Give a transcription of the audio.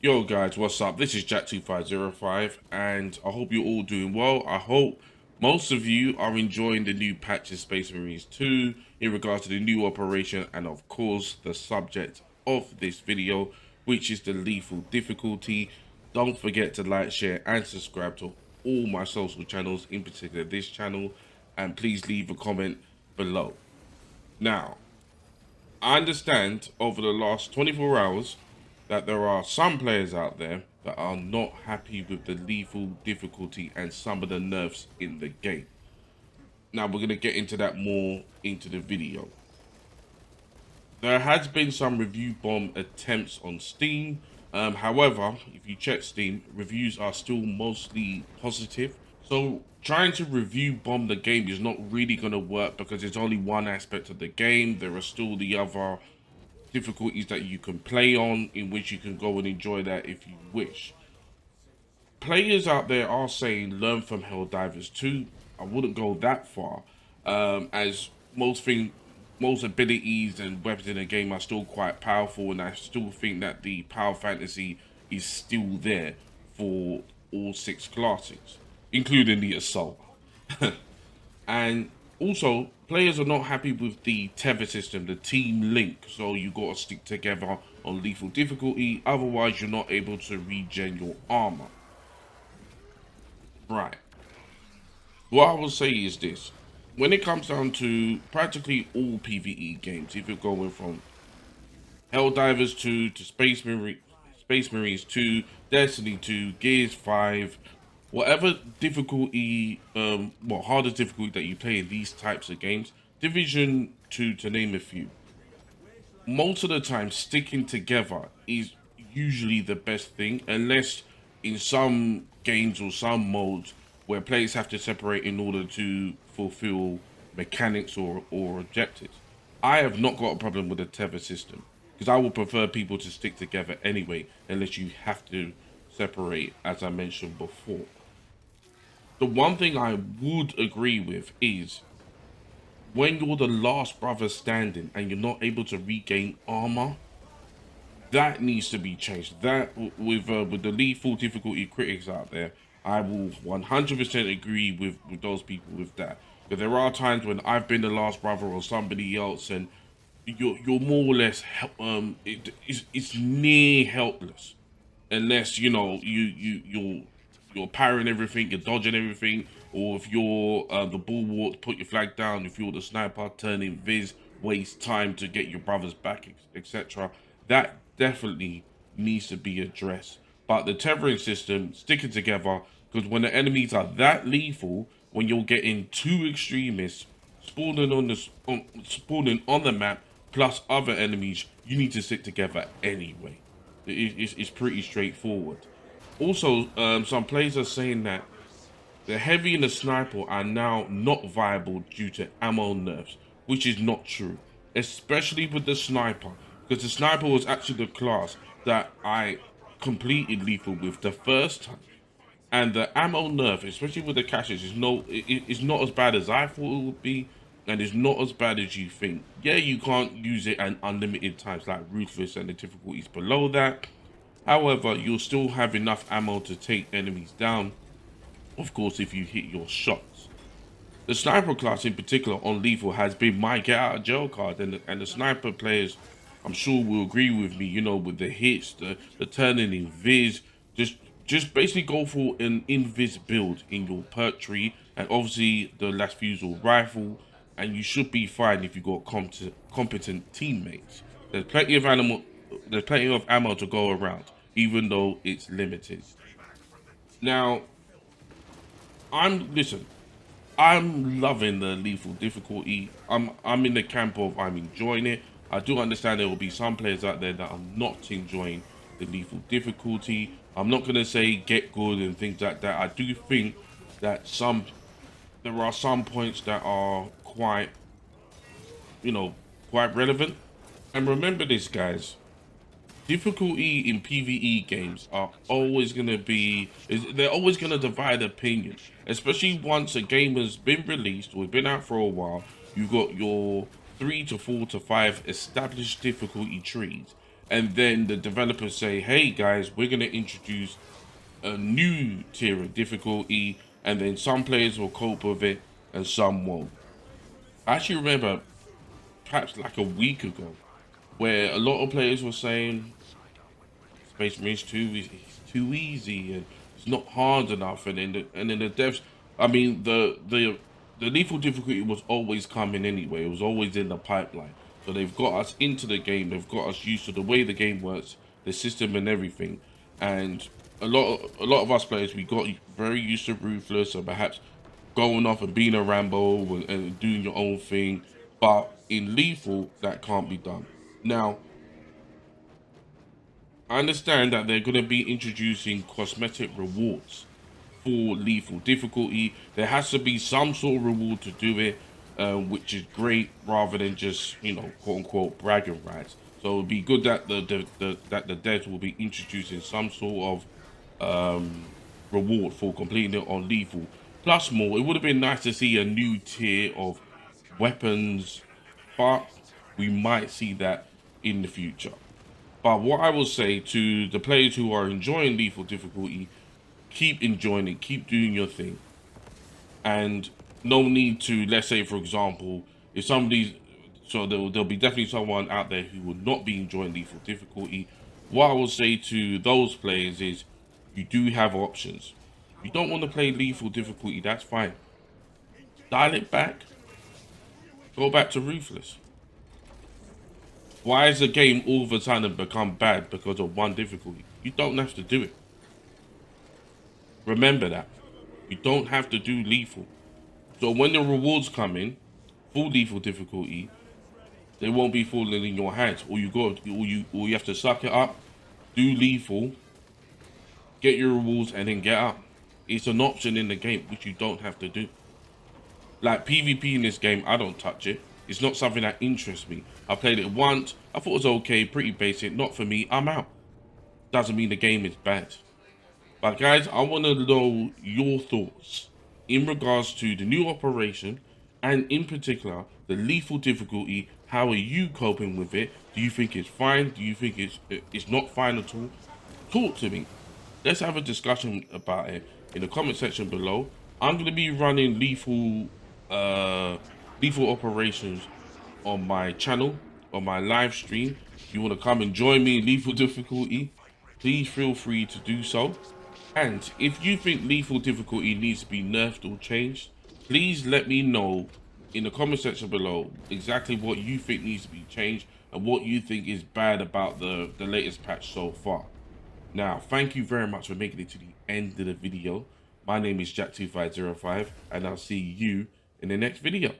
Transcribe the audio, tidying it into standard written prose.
Yo guys, what's up? This is Jack2505 and I hope you're all doing well. I hope most of you are enjoying the new patch in Space Marines 2 in regards to the new operation and of course the subject of this video, which is the lethal difficulty. Don't forget to like, share and subscribe to all my social channels, in particular this channel, and please leave a comment below. Now, I understand over the last 24 hours that there are some players out there that are not happy with the lethal difficulty and some of the nerfs in the game. Now we're going to get into that more into the video. There has been some review bomb attempts on Steam. However, if you check Steam, reviews are still mostly positive. So trying to review bomb the game is not really going to work because it's only one aspect of the game. There are still the other difficulties that you can play on, in which you can go and enjoy that if you wish. Players out there are saying learn from Helldivers 2. I wouldn't go that far, as most abilities and weapons in the game are still quite powerful, and I still think that the power fantasy is still there for all 6 classes, including the assault. And also, players are not happy with the tether system, the team link. So you got to stick together on lethal difficulty. Otherwise, you're not able to regen your armor. Right. What I will say is this. When it comes down to practically all PvE games, if you're going from Helldivers 2 to Space Marines 2, Destiny 2, Gears 5, whatever difficulty, hardest difficulty that you play in these types of games, Division 2 to name a few, most of the time sticking together is usually the best thing, unless in some games or some modes where players have to separate in order to fulfill mechanics or objectives. I have not got a problem with the tether system because I would prefer people to stick together anyway, unless you have to separate, as I mentioned before. The one thing I would agree with is when you're the last brother standing and you're not able to regain armor, that needs to be changed. That with the lethal difficulty critics out there, I will 100% agree with those people with that. Because there are times when I've been the last brother or somebody else, and you're more or less it's near helpless, unless you know you're parrying everything, you're dodging everything, or if you're the bulwark, put your flag down. If you're the sniper, turn in viz, waste time to get your brothers back, etc. That definitely needs to be addressed. But the tethering system, sticking together, because when the enemies are that lethal, when you're getting two extremists spawning on the map plus other enemies, you need to stick together anyway. It's pretty straightforward. Also, some players are saying that the heavy and the sniper are now not viable due to ammo nerfs, which is not true, especially with the sniper, because the sniper was actually the class that I completed lethal with the first time. And the ammo nerf, especially with the caches, is not as bad as I thought it would be, and it's not as bad as you think. Yeah, you can't use it at unlimited times like Ruthless and the difficulties below that. However, you'll still have enough ammo to take enemies down, of course, if you hit your shots. The sniper class in particular on lethal has been my get out of jail card, and the sniper players, I'm sure, will agree with me, you know, with the hits, the turning in viz. Just basically go for an invis build in your perk tree, and obviously the last fusel rifle, and you should be fine if you got competent teammates. There's plenty of ammo to go around, even though it's limited. Now, listen, I'm loving the lethal difficulty. I'm in the camp of I'm enjoying it. I do understand there will be some players out there that are not enjoying the lethal difficulty. I'm not gonna say get good and things like that. I do think that there are some points that are quite, you know, quite relevant. And remember this, guys. Difficulty in PvE games are always going to they're always going to divide opinion, especially once a game has been released or been out for a while. You've got your 3 to 4 to 5 established difficulty trees, and then the developers say, hey guys, we're going to introduce a new tier of difficulty, and then some players will cope with it and some won't. I actually remember perhaps like a week ago where a lot of players were saying Space Marine's too easy and it's not hard enough, and then the devs, I mean the lethal difficulty was always coming anyway. It was always in the pipeline. So they've got us into the game. They've got us used to the way the game works, the system and everything. And a lot of us players, we got very used to Ruthless, or perhaps going off and being a Rambo and doing your own thing. But in lethal, that can't be done. Now, I understand that they're going to be introducing cosmetic rewards for lethal difficulty. There has to be some sort of reward to do it, which is great, rather than just, you know, quote unquote bragging rights. So it'd be good that the devs will be introducing some sort of reward for completing it on lethal. Plus more, it would have been nice to see a new tier of weapons, but we might see that in the future. But what I will say to the players who are enjoying lethal difficulty, keep enjoying it, keep doing your thing. And no need to, let's say, for example, if somebody's, so there'll be definitely someone out there who will not be enjoying lethal difficulty. What I will say to those players is, you do have options. If you don't want to play lethal difficulty, that's fine. Dial it back, go back to Ruthless. Why has the game all of a sudden become bad because of one difficulty? You don't have to do it. Remember that. You don't have to do lethal. So when the rewards come in, full lethal difficulty, they won't be falling in your hands. Or you have to suck it up, do lethal, get your rewards, and then get up. It's an option in the game which you don't have to do. Like PvP in this game, I don't touch it. It's not something that interests me. I played it once, I thought it was okay, pretty basic, not for me, I'm out. Doesn't mean the game is bad. But guys, I want to know your thoughts in regards to the new operation, and in particular, the lethal difficulty. How are you coping with it? Do you think it's fine? Do you think it's not fine at all? Talk to me. Let's have a discussion about it in the comment section below. I'm going to be running lethal operations on my channel, on my live stream. If you want to come and join me in lethal difficulty, please feel free to do so. And if you think lethal difficulty needs to be nerfed or changed, please let me know in the comment section below exactly what you think needs to be changed and what you think is bad about the latest patch so far. Now, thank you very much for making it to the end of the video. My name is Jack2505, and I'll see you in the next video.